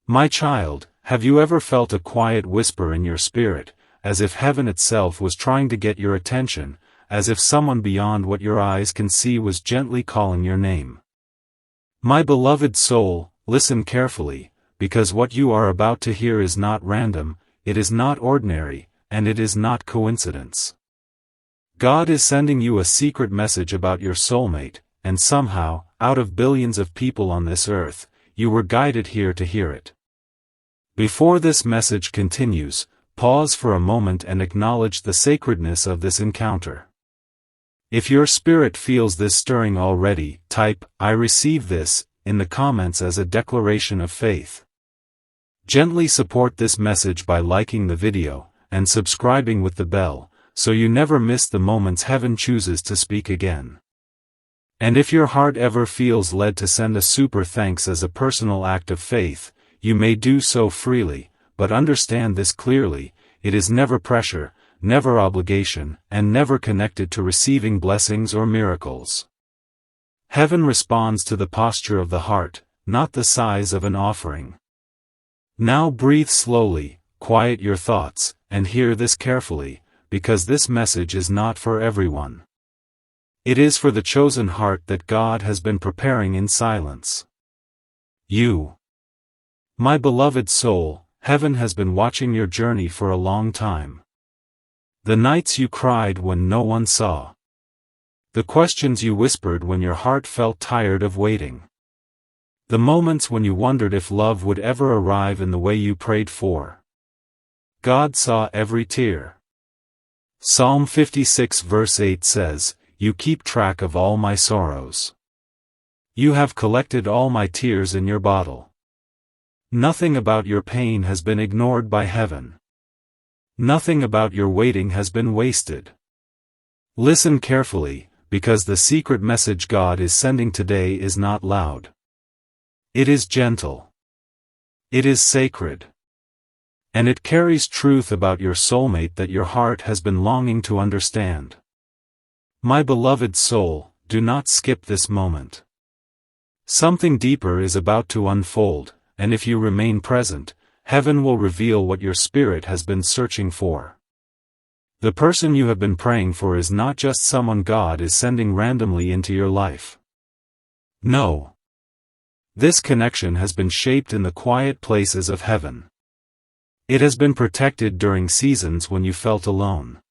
My child, have you ever felt a quiet whisper in your spirit, as if heaven itself was trying to get your attention, as if someone beyond what your eyes can see was gently calling your name? My beloved soul, listen carefully, because what you are about to hear is not random, it is not ordinary, and it is not coincidence. God is sending you a secret message about your soulmate, and somehow, out of billions of people on this earth, you were guided here to hear it. Before this message continues, pause for a moment and acknowledge the sacredness of this encounter. If your spirit feels this stirring already, type, "I receive this," in the comments as a declaration of faith. Gently support this message by liking the video, and subscribing with the bell, so you never miss the moments heaven chooses to speak again. And if your heart ever feels led to send a super thanks as a personal act of faith, you may do so freely, but understand this clearly, it is never pressure, never obligation, and never connected to receiving blessings or miracles. Heaven responds to the posture of the heart, not the size of an offering. Now breathe slowly, quiet your thoughts, and hear this carefully, because this message is not for everyone. It is for the chosen heart that God has been preparing in silence. You. My beloved soul, heaven has been watching your journey for a long time. The nights you cried when no one saw. The questions you whispered when your heart felt tired of waiting. The moments when you wondered if love would ever arrive in the way you prayed for. God saw every tear. Psalm 56 verse 8 says, "You keep track of all my sorrows. You have collected all my tears in your bottle." Nothing about your pain has been ignored by heaven. Nothing about your waiting has been wasted. Listen carefully, because the secret message God is sending today is not loud. It is gentle. It is sacred. And it carries truth about your soulmate that your heart has been longing to understand. My beloved soul, do not skip this moment. Something deeper is about to unfold, and if you remain present, heaven will reveal what your spirit has been searching for. The person you have been praying for is not just someone God is sending randomly into your life. No. This connection has been shaped in the quiet places of heaven. It has been protected during seasons when you felt alone.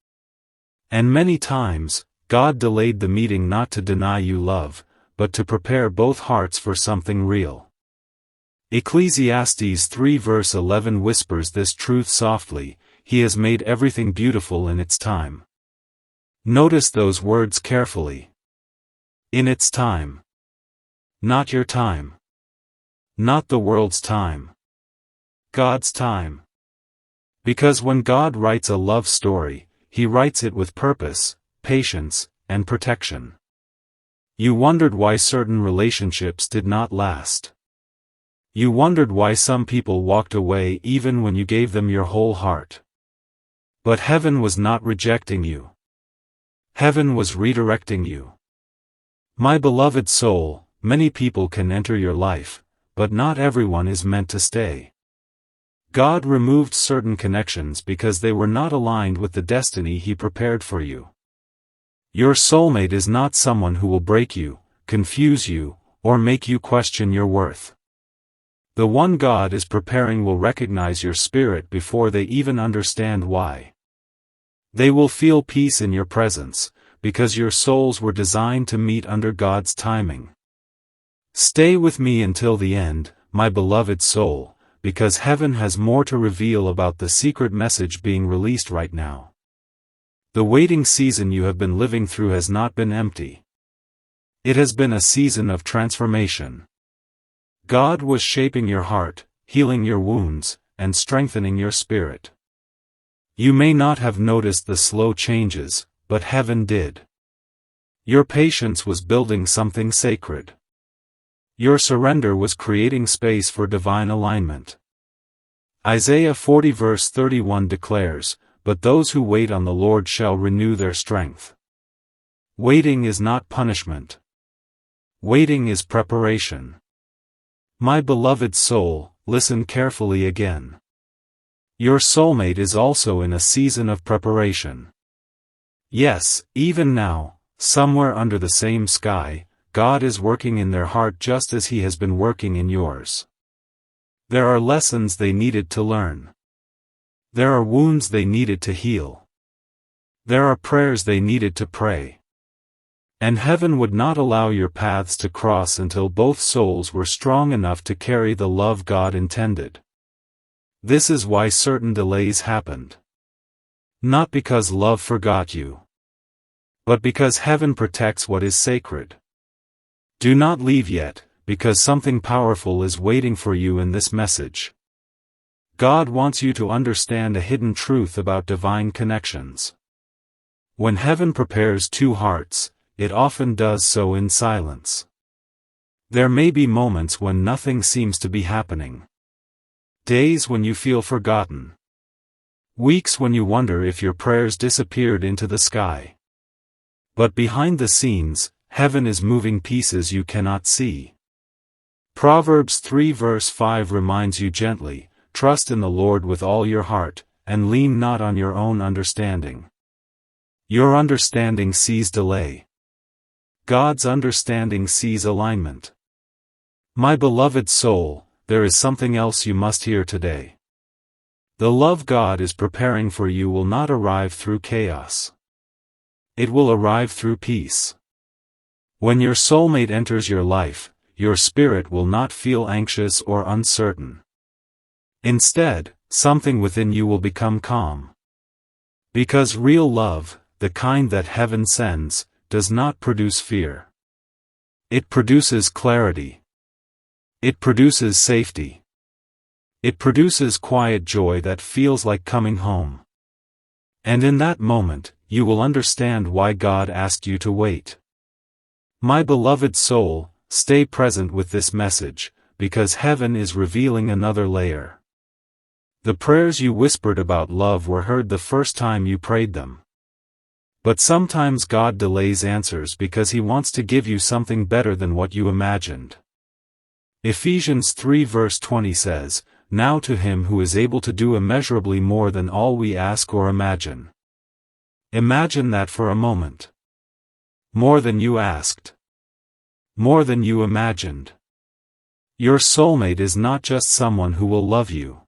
And many times, God delayed the meeting not to deny you love, but to prepare both hearts for something real. Ecclesiastes 3 verse 11 whispers this truth softly, "He has made everything beautiful in its time." Notice those words carefully. In its time. Not your time. Not the world's time. God's time. Because when God writes a love story, He writes it with purpose, patience, and protection. You wondered why certain relationships did not last. You wondered why some people walked away even when you gave them your whole heart. But heaven was not rejecting you. Heaven was redirecting you. My beloved soul, many people can enter your life, but not everyone is meant to stay. God removed certain connections because they were not aligned with the destiny He prepared for you. Your soulmate is not someone who will break you, confuse you, or make you question your worth. The one God is preparing will recognize your spirit before they even understand why. They will feel peace in your presence, because your souls were designed to meet under God's timing. Stay with me until the end, my beloved soul, because heaven has more to reveal about the secret message being released right now. The waiting season you have been living through has not been empty. It has been a season of transformation. God was shaping your heart, healing your wounds, and strengthening your spirit. You may not have noticed the slow changes, but heaven did. Your patience was building something sacred. Your surrender was creating space for divine alignment. Isaiah 40 verse 31 declares, "But those who wait on the Lord shall renew their strength." Waiting is not punishment. Waiting is preparation. My beloved soul, listen carefully again. Your soulmate is also in a season of preparation. Yes, even now, somewhere under the same sky, God is working in their heart just as He has been working in yours. There are lessons they needed to learn. There are wounds they needed to heal. There are prayers they needed to pray. And heaven would not allow your paths to cross until both souls were strong enough to carry the love God intended. This is why certain delays happened. Not because love forgot you, but because heaven protects what is sacred. Do not leave yet, because something powerful is waiting for you in this message. God wants you to understand a hidden truth about divine connections. When heaven prepares two hearts, it often does so in silence. There may be moments when nothing seems to be happening. Days when you feel forgotten. Weeks when you wonder if your prayers disappeared into the sky. But behind the scenes, heaven is moving pieces you cannot see. Proverbs 3 verse 5 reminds you gently, trust in the Lord with all your heart, and lean not on your own understanding. Your understanding sees delay. God's understanding sees alignment. My beloved soul, there is something else you must hear today. The love God is preparing for you will not arrive through chaos. It will arrive through peace. When your soulmate enters your life, your spirit will not feel anxious or uncertain. Instead, something within you will become calm. Because real love, the kind that heaven sends, does not produce fear. It produces clarity. It produces safety. It produces quiet joy that feels like coming home. And in that moment, you will understand why God asked you to wait. My beloved soul, stay present with this message, because heaven is revealing another layer. The prayers you whispered about love were heard the first time you prayed them. But sometimes God delays answers because He wants to give you something better than what you imagined. Ephesians 3 verse 20 says, "Now to Him who is able to do immeasurably more than all we ask or imagine." Imagine that for a moment. More than you asked. More than you imagined. Your soulmate is not just someone who will love you.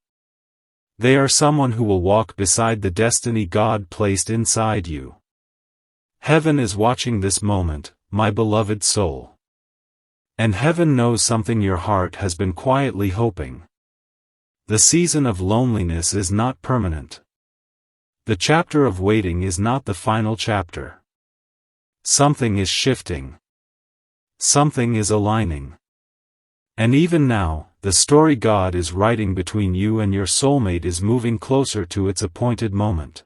They are someone who will walk beside the destiny God placed inside you. Heaven is watching this moment, my beloved soul. And heaven knows something your heart has been quietly hoping. The season of loneliness is not permanent. The chapter of waiting is not the final chapter. Something is shifting. Something is aligning. And even now, the story God is writing between you and your soulmate is moving closer to its appointed moment.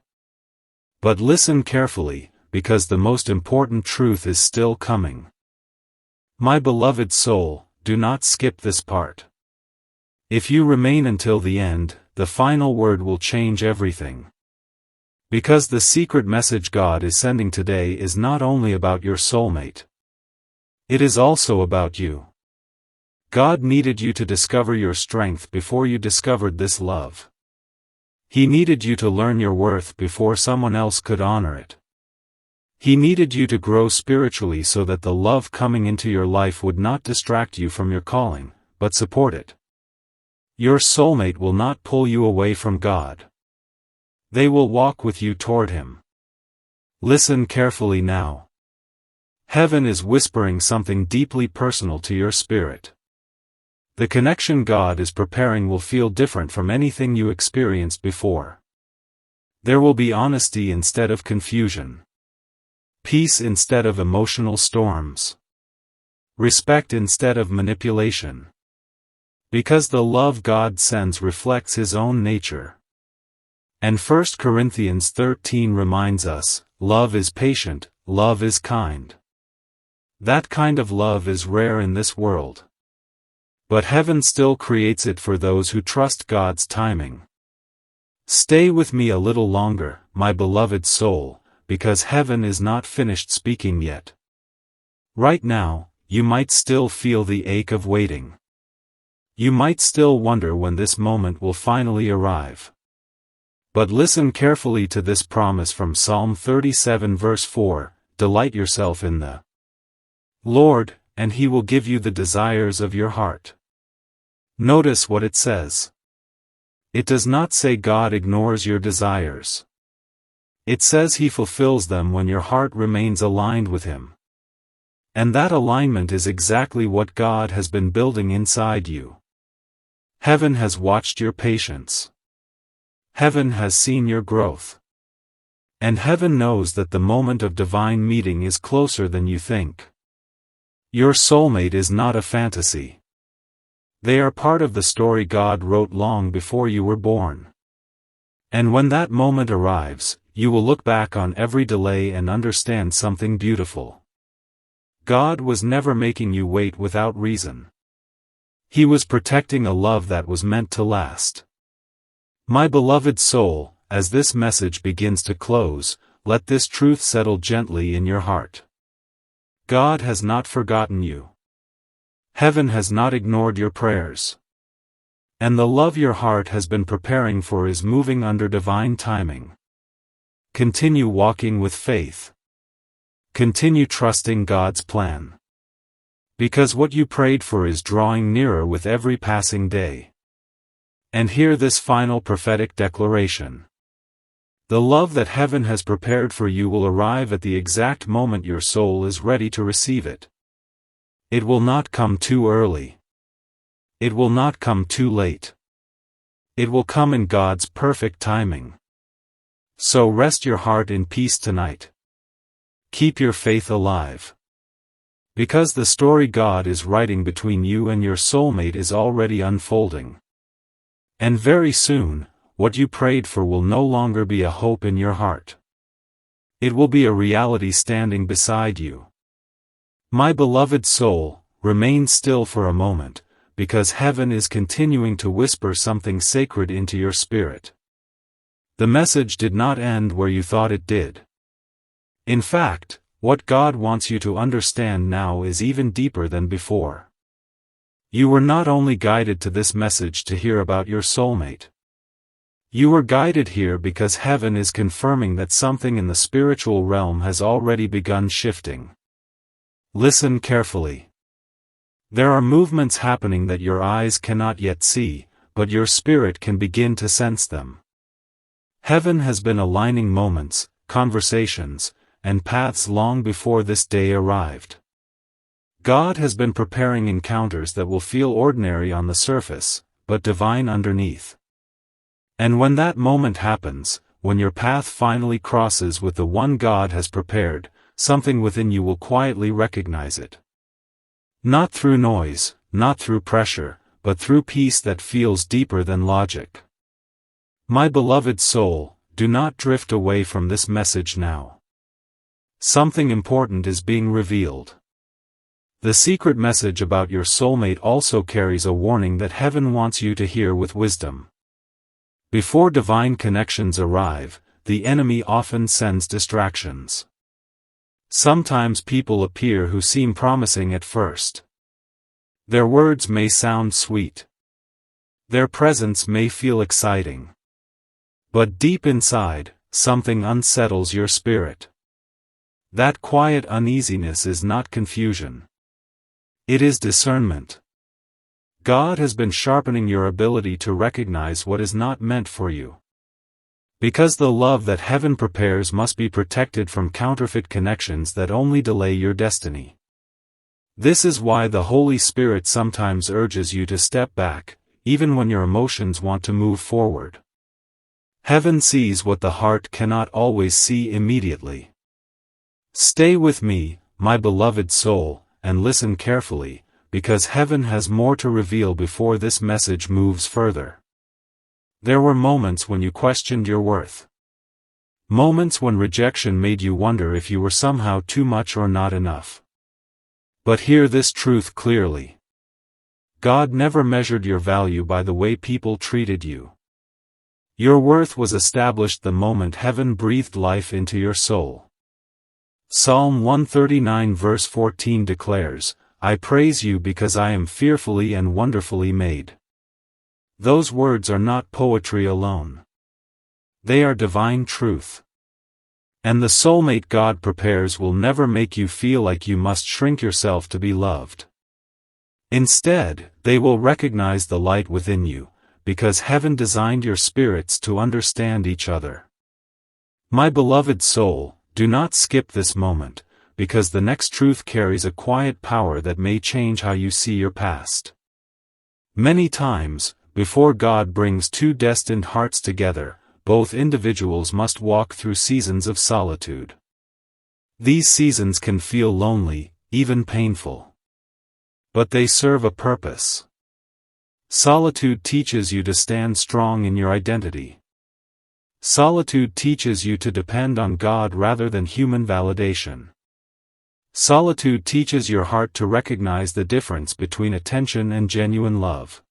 But listen carefully, because the most important truth is still coming. My beloved soul, do not skip this part. If you remain until the end, the final word will change everything. Because the secret message God is sending today is not only about your soulmate. It is also about you. God needed you to discover your strength before you discovered this love. He needed you to learn your worth before someone else could honor it. He needed you to grow spiritually so that the love coming into your life would not distract you from your calling, but support it. Your soulmate will not pull you away from God. They will walk with you toward Him. Listen carefully now. Heaven is whispering something deeply personal to your spirit. The connection God is preparing will feel different from anything you experienced before. There will be honesty instead of confusion. Peace instead of emotional storms. Respect instead of manipulation. Because the love God sends reflects His own nature. And 1 Corinthians 13 reminds us, love is patient, love is kind. That kind of love is rare in this world. But heaven still creates it for those who trust God's timing. Stay with me a little longer, my beloved soul, because heaven is not finished speaking yet. Right now, you might still feel the ache of waiting. You might still wonder when this moment will finally arrive. But listen carefully to this promise from Psalm 37 verse 4, "Delight yourself in the Lord, and He will give you the desires of your heart." Notice what it says. It does not say God ignores your desires. It says He fulfills them when your heart remains aligned with Him. And that alignment is exactly what God has been building inside you. Heaven has watched your patience. Heaven has seen your growth. And heaven knows that the moment of divine meeting is closer than you think. Your soulmate is not a fantasy. They are part of the story God wrote long before you were born. And when that moment arrives, you will look back on every delay and understand something beautiful. God was never making you wait without reason. He was protecting a love that was meant to last. My beloved soul, as this message begins to close, let this truth settle gently in your heart. God has not forgotten you. Heaven has not ignored your prayers. And the love your heart has been preparing for is moving under divine timing. Continue walking with faith. Continue trusting God's plan. Because what you prayed for is drawing nearer with every passing day. And hear this final prophetic declaration. The love that heaven has prepared for you will arrive at the exact moment your soul is ready to receive it. It will not come too early. It will not come too late. It will come in God's perfect timing. So rest your heart in peace tonight. Keep your faith alive. Because the story God is writing between you and your soulmate is already unfolding. And very soon, what you prayed for will no longer be a hope in your heart. It will be a reality standing beside you. My beloved soul, remain still for a moment, because heaven is continuing to whisper something sacred into your spirit. The message did not end where you thought it did. In fact, what God wants you to understand now is even deeper than before. You were not only guided to this message to hear about your soulmate. You were guided here because heaven is confirming that something in the spiritual realm has already begun shifting. Listen carefully. There are movements happening that your eyes cannot yet see, but your spirit can begin to sense them. Heaven has been aligning moments, conversations, and paths long before this day arrived. God has been preparing encounters that will feel ordinary on the surface, but divine underneath. And when that moment happens, when your path finally crosses with the one God has prepared, something within you will quietly recognize it. Not through noise, not through pressure, but through peace that feels deeper than logic. My beloved soul, do not drift away from this message now. Something important is being revealed. The secret message about your soulmate also carries a warning that heaven wants you to hear with wisdom. Before divine connections arrive, the enemy often sends distractions. Sometimes people appear who seem promising at first. Their words may sound sweet. Their presence may feel exciting. But deep inside, something unsettles your spirit. That quiet uneasiness is not confusion. It is discernment. God has been sharpening your ability to recognize what is not meant for you. Because the love that heaven prepares must be protected from counterfeit connections that only delay your destiny. This is why the Holy Spirit sometimes urges you to step back, even when your emotions want to move forward. Heaven sees what the heart cannot always see immediately. Stay with me, my beloved soul, and listen carefully, because heaven has more to reveal before this message moves further. There were moments when you questioned your worth. Moments when rejection made you wonder if you were somehow too much or not enough. But hear this truth clearly. God never measured your value by the way people treated you. Your worth was established the moment heaven breathed life into your soul. Psalm 139 verse 14 declares, I praise you because I am fearfully and wonderfully made. Those words are not poetry alone. They are divine truth. And the soulmate God prepares will never make you feel like you must shrink yourself to be loved. Instead, they will recognize the light within you, because heaven designed your spirits to understand each other. My beloved soul, do not skip this moment, because the next truth carries a quiet power that may change how you see your past. Many times, before God brings two destined hearts together, both individuals must walk through seasons of solitude. These seasons can feel lonely, even painful. But they serve a purpose. Solitude teaches you to stand strong in your identity. Solitude teaches you to depend on God rather than human validation. Solitude teaches your heart to recognize the difference between attention and genuine love.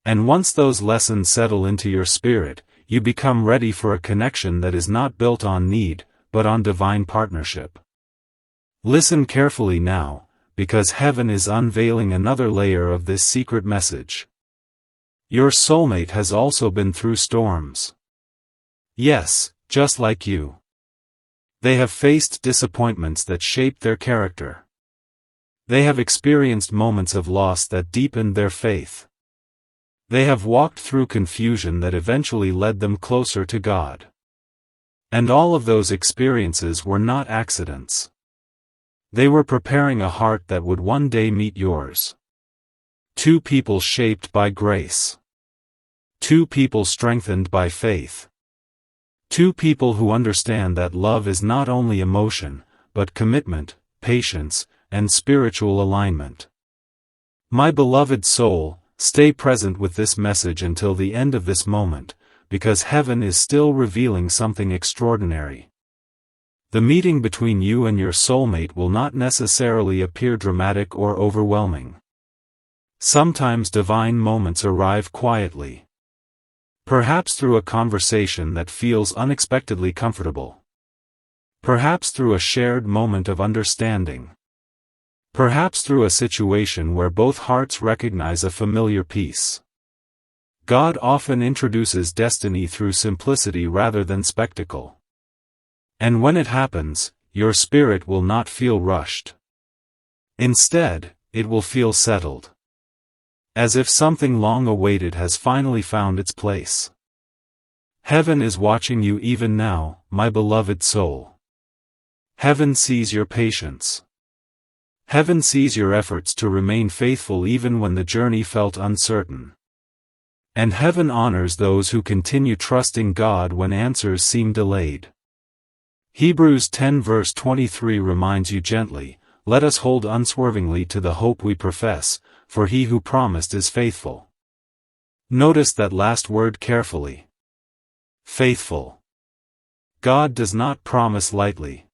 And once those lessons settle into your spirit, you become ready for a connection that is not built on need, but on divine partnership. Listen carefully now, because heaven is unveiling another layer of this secret message. Your soulmate has also been through storms. Yes, just like you. They have faced disappointments that shaped their character. They have experienced moments of loss that deepened their faith. They have walked through confusion that eventually led them closer to God. And all of those experiences were not accidents. They were preparing a heart that would one day meet yours. Two people shaped by grace. Two people strengthened by faith. Two people who understand that love is not only emotion, but commitment, patience, and spiritual alignment. My beloved soul, stay present with this message until the end of this moment, because heaven is still revealing something extraordinary. The meeting between you and your soulmate will not necessarily appear dramatic or overwhelming. Sometimes divine moments arrive quietly. Perhaps through a conversation that feels unexpectedly comfortable. Perhaps through a shared moment of understanding. Perhaps through a situation where both hearts recognize a familiar peace. God often introduces destiny through simplicity rather than spectacle. And when it happens, your spirit will not feel rushed. Instead, it will feel settled. As if something long awaited has finally found its place. Heaven is watching you even now, my beloved soul. Heaven sees your patience. Heaven sees your efforts to remain faithful even when the journey felt uncertain. And heaven honors those who continue trusting God when answers seem delayed. Hebrews 10 verse 23 reminds you gently, let us hold unswervingly to the hope we profess, for he who promised is faithful. Notice that last word carefully. Faithful. God does not promise lightly.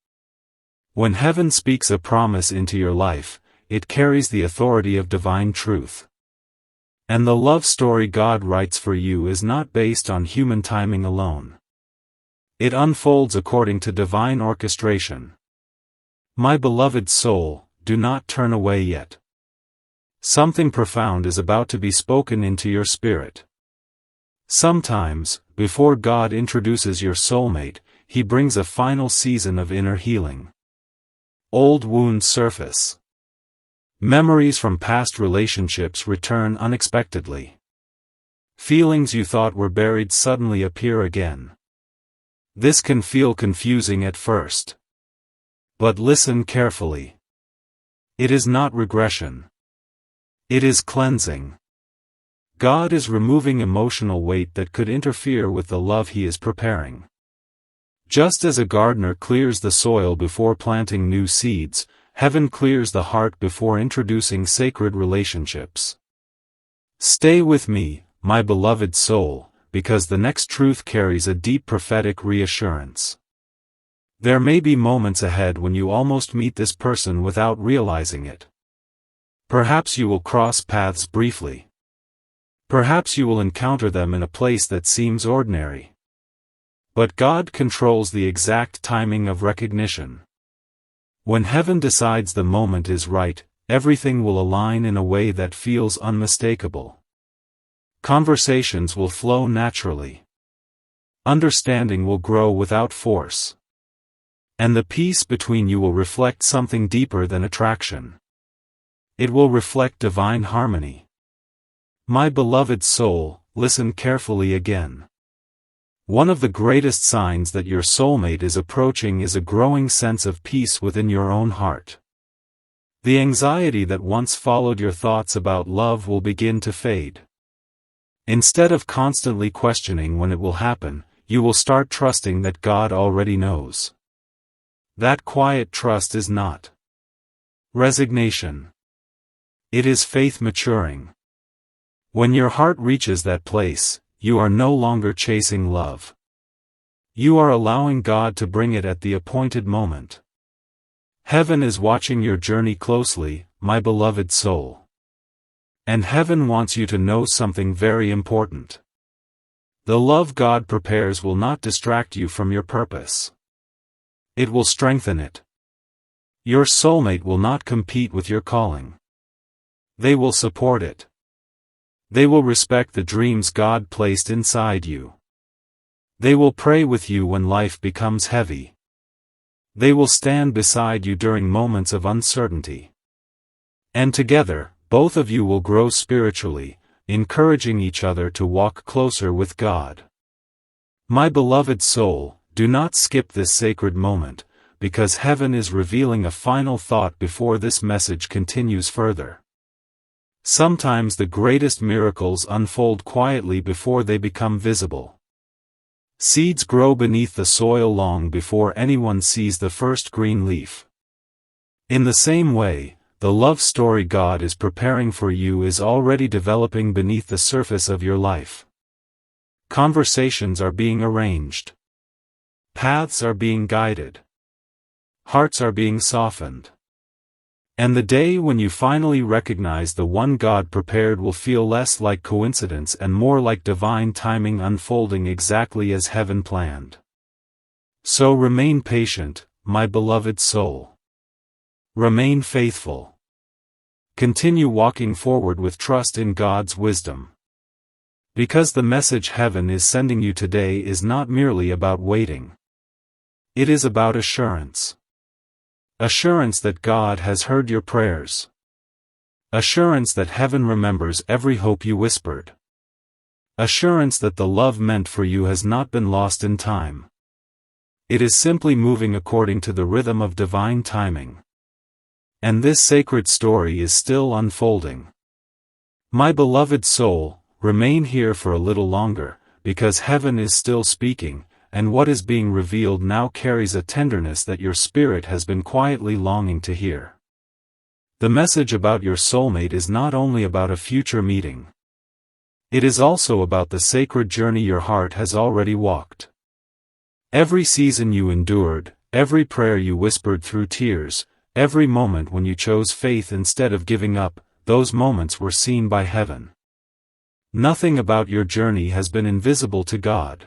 When heaven speaks a promise into your life, it carries the authority of divine truth. And the love story God writes for you is not based on human timing alone. It unfolds according to divine orchestration. My beloved soul, do not turn away yet. Something profound is about to be spoken into your spirit. Sometimes, before God introduces your soulmate, he brings a final season of inner healing. Old wounds surface. Memories from past relationships return unexpectedly. Feelings you thought were buried suddenly appear again. This can feel confusing at first. But listen carefully. It is not regression. It is cleansing. God is removing emotional weight that could interfere with the love he is preparing. Just as a gardener clears the soil before planting new seeds, heaven clears the heart before introducing sacred relationships. Stay with me, my beloved soul, because the next truth carries a deep prophetic reassurance. There may be moments ahead when you almost meet this person without realizing it. Perhaps you will cross paths briefly. Perhaps you will encounter them in a place that seems ordinary. But God controls the exact timing of recognition. When heaven decides the moment is right, everything will align in a way that feels unmistakable. Conversations will flow naturally. Understanding will grow without force. And the peace between you will reflect something deeper than attraction. It will reflect divine harmony. My beloved soul, listen carefully again. One of the greatest signs that your soulmate is approaching is a growing sense of peace within your own heart. The anxiety that once followed your thoughts about love will begin to fade. Instead of constantly questioning when it will happen, you will start trusting that God already knows. That quiet trust is not resignation. It is faith maturing. When your heart reaches that place, you are no longer chasing love. You are allowing God to bring it at the appointed moment. Heaven is watching your journey closely, my beloved soul. And heaven wants you to know something very important. The love God prepares will not distract you from your purpose. It will strengthen it. Your soulmate will not compete with your calling. They will support it. They will respect the dreams God placed inside you. They will pray with you when life becomes heavy. They will stand beside you during moments of uncertainty. And together, both of you will grow spiritually, encouraging each other to walk closer with God. My beloved soul, do not skip this sacred moment, because heaven is revealing a final thought before this message continues further. Sometimes the greatest miracles unfold quietly before they become visible. Seeds grow beneath the soil long before anyone sees the first green leaf. In the same way, the love story God is preparing for you is already developing beneath the surface of your life. Conversations are being arranged. Paths are being guided. Hearts are being softened. And the day when you finally recognize the one God prepared will feel less like coincidence and more like divine timing unfolding exactly as heaven planned. So remain patient, my beloved soul. Remain faithful. Continue walking forward with trust in God's wisdom. Because the message heaven is sending you today is not merely about waiting. It is about assurance. Assurance that God has heard your prayers. Assurance that heaven remembers every hope you whispered. Assurance that the love meant for you has not been lost in time. It is simply moving according to the rhythm of divine timing. And this sacred story is still unfolding. My beloved soul, remain here for a little longer, because heaven is still speaking, and what is being revealed now carries a tenderness that your spirit has been quietly longing to hear. The message about your soulmate is not only about a future meeting. It is also about the sacred journey your heart has already walked. Every season you endured, every prayer you whispered through tears, every moment when you chose faith instead of giving up, those moments were seen by heaven. Nothing about your journey has been invisible to God.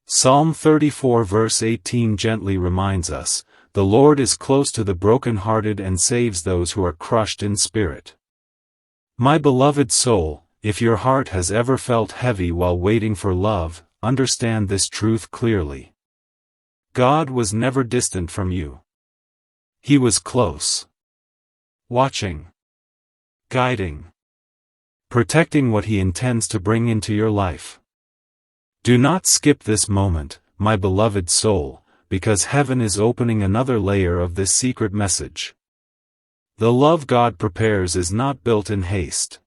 Psalm 34 verse 18 gently reminds us, "The Lord is close to the broken-hearted and saves those who are crushed in spirit." My beloved soul, if your heart has ever felt heavy while waiting for love, understand this truth clearly. God was never distant from you. He was close. Watching. Guiding. Protecting what He intends to bring into your life. Do not skip this moment, my beloved soul, because heaven is opening another layer of this secret message. The love God prepares is not built in haste.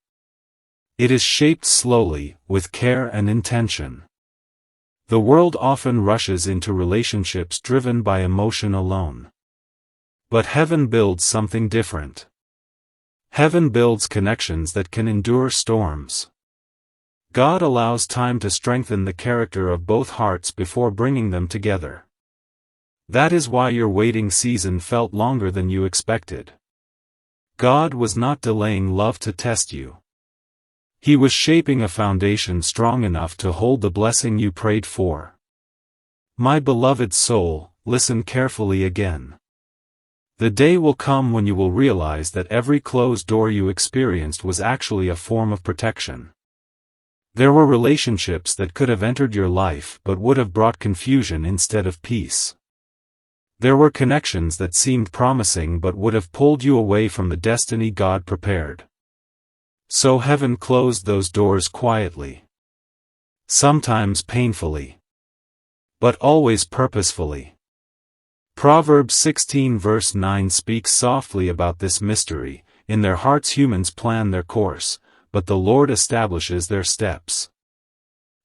It is shaped slowly, with care and intention. The world often rushes into relationships driven by emotion alone. But heaven builds something different. Heaven builds connections that can endure storms. God allows time to strengthen the character of both hearts before bringing them together. That is why your waiting season felt longer than you expected. God was not delaying love to test you. He was shaping a foundation strong enough to hold the blessing you prayed for. My beloved soul, listen carefully again. The day will come when you will realize that every closed door you experienced was actually a form of protection. There were relationships that could have entered your life but would have brought confusion instead of peace. There were connections that seemed promising but would have pulled you away from the destiny God prepared. So heaven closed those doors quietly. Sometimes painfully. But always purposefully. Proverbs 16 verse 9 speaks softly about this mystery. In their hearts humans plan their course, but the Lord establishes their steps.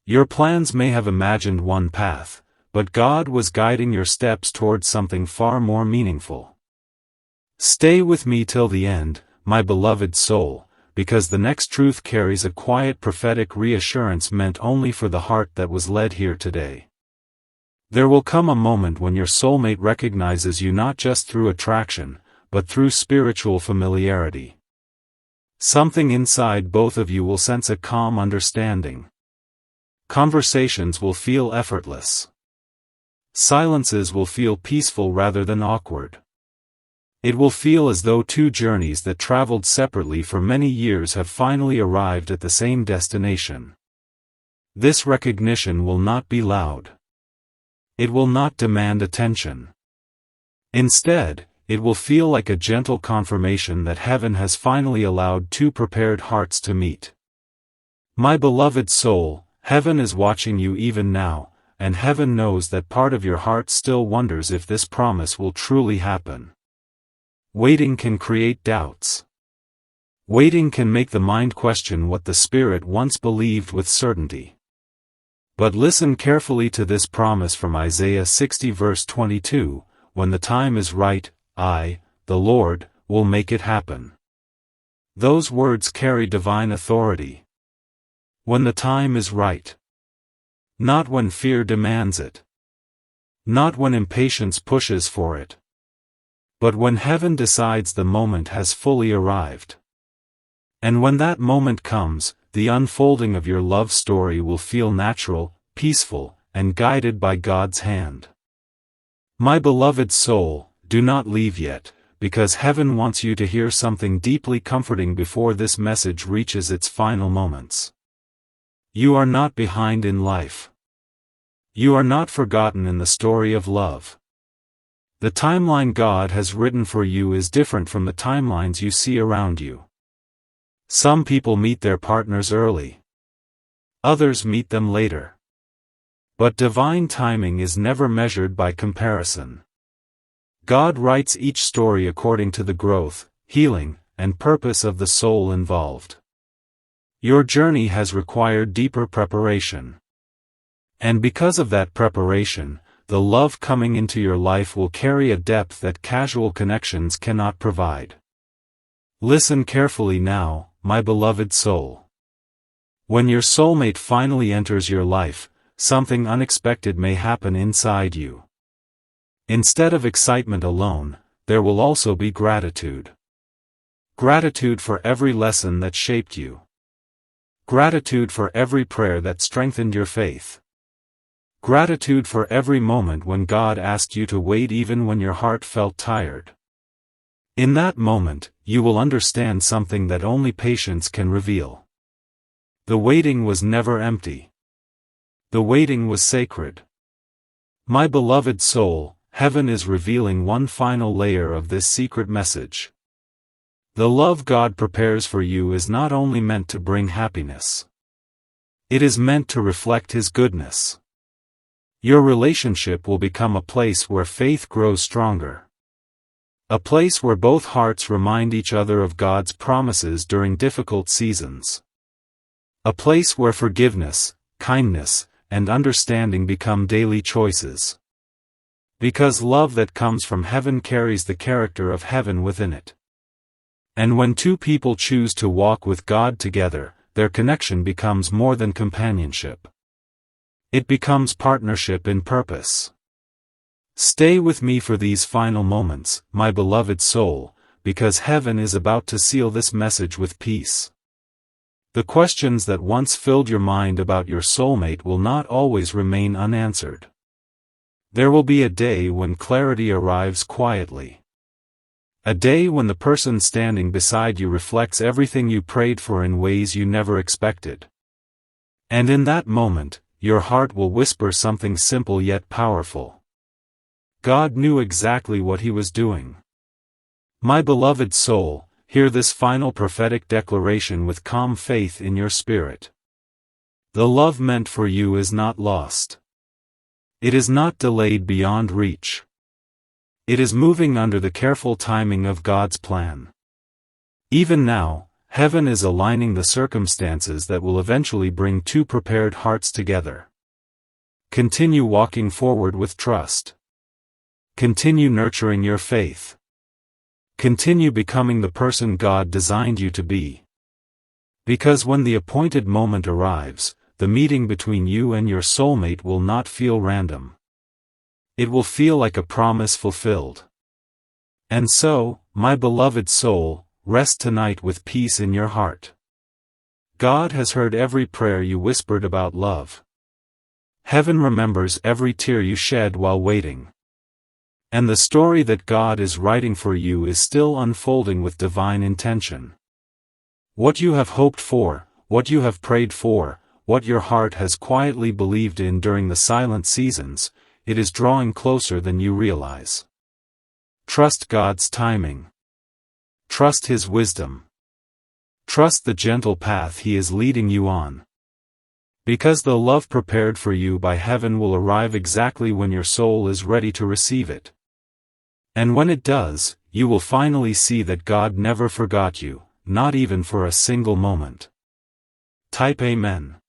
Your plans may have imagined one path, but God was guiding your steps towards something far more meaningful. Stay with me till the end, my beloved soul, because the next truth carries a quiet prophetic reassurance meant only for the heart that was led here today. There will come a moment when your soulmate recognizes you not just through attraction, but through spiritual familiarity. Something inside both of you will sense a calm understanding. Conversations will feel effortless. Silences will feel peaceful rather than awkward. It will feel as though two journeys that traveled separately for many years have finally arrived at the same destination. This recognition will not be loud. It will not demand attention. Instead, it will feel like a gentle confirmation that heaven has finally allowed two prepared hearts to meet. My beloved soul, heaven is watching you even now, and heaven knows that part of your heart still wonders if this promise will truly happen. Waiting can create doubts. Waiting can make the mind question what the spirit once believed with certainty. But listen carefully to this promise from Isaiah 60 verse 22, when the time is right, I, the Lord, will make it happen. Those words carry divine authority. When the time is right. Not when fear demands it. Not when impatience pushes for it. But when heaven decides the moment has fully arrived. And when that moment comes, the unfolding of your love story will feel natural, peaceful, and guided by God's hand. My beloved soul, do not leave yet, because heaven wants you to hear something deeply comforting before this message reaches its final moments. You are not behind in life. You are not forgotten in the story of love. The timeline God has written for you is different from the timelines you see around you. Some people meet their partners early. Others meet them later. But divine timing is never measured by comparison. God writes each story according to the growth, healing, and purpose of the soul involved. Your journey has required deeper preparation. And because of that preparation, the love coming into your life will carry a depth that casual connections cannot provide. Listen carefully now, my beloved soul. When your soulmate finally enters your life, something unexpected may happen inside you. Instead of excitement alone, there will also be gratitude. Gratitude for every lesson that shaped you. Gratitude for every prayer that strengthened your faith. Gratitude for every moment when God asked you to wait even when your heart felt tired. In that moment, you will understand something that only patience can reveal. The waiting was never empty. The waiting was sacred. My beloved soul, heaven is revealing one final layer of this secret message. The love God prepares for you is not only meant to bring happiness. It is meant to reflect His goodness. Your relationship will become a place where faith grows stronger. A place where both hearts remind each other of God's promises during difficult seasons. A place where forgiveness, kindness, and understanding become daily choices. Because love that comes from heaven carries the character of heaven within it. And when two people choose to walk with God together, their connection becomes more than companionship. It becomes partnership in purpose. Stay with me for these final moments, my beloved soul, because heaven is about to seal this message with peace. The questions that once filled your mind about your soulmate will not always remain unanswered. There will be a day when clarity arrives quietly. A day when the person standing beside you reflects everything you prayed for in ways you never expected. And in that moment, your heart will whisper something simple yet powerful. God knew exactly what he was doing. My beloved soul, hear this final prophetic declaration with calm faith in your spirit. The love meant for you is not lost. It is not delayed beyond reach. It is moving under the careful timing of God's plan. Even now, heaven is aligning the circumstances that will eventually bring two prepared hearts together. Continue walking forward with trust. Continue nurturing your faith. Continue becoming the person God designed you to be. Because when the appointed moment arrives, the meeting between you and your soulmate will not feel random. It will feel like a promise fulfilled. And so, my beloved soul, rest tonight with peace in your heart. God has heard every prayer you whispered about love. Heaven remembers every tear you shed while waiting. And the story that God is writing for you is still unfolding with divine intention. What you have hoped for, what you have prayed for, what your heart has quietly believed in during the silent seasons, it is drawing closer than you realize. Trust God's timing. Trust His wisdom. Trust the gentle path He is leading you on. Because the love prepared for you by heaven will arrive exactly when your soul is ready to receive it. And when it does, you will finally see that God never forgot you, not even for a single moment. Type Amen.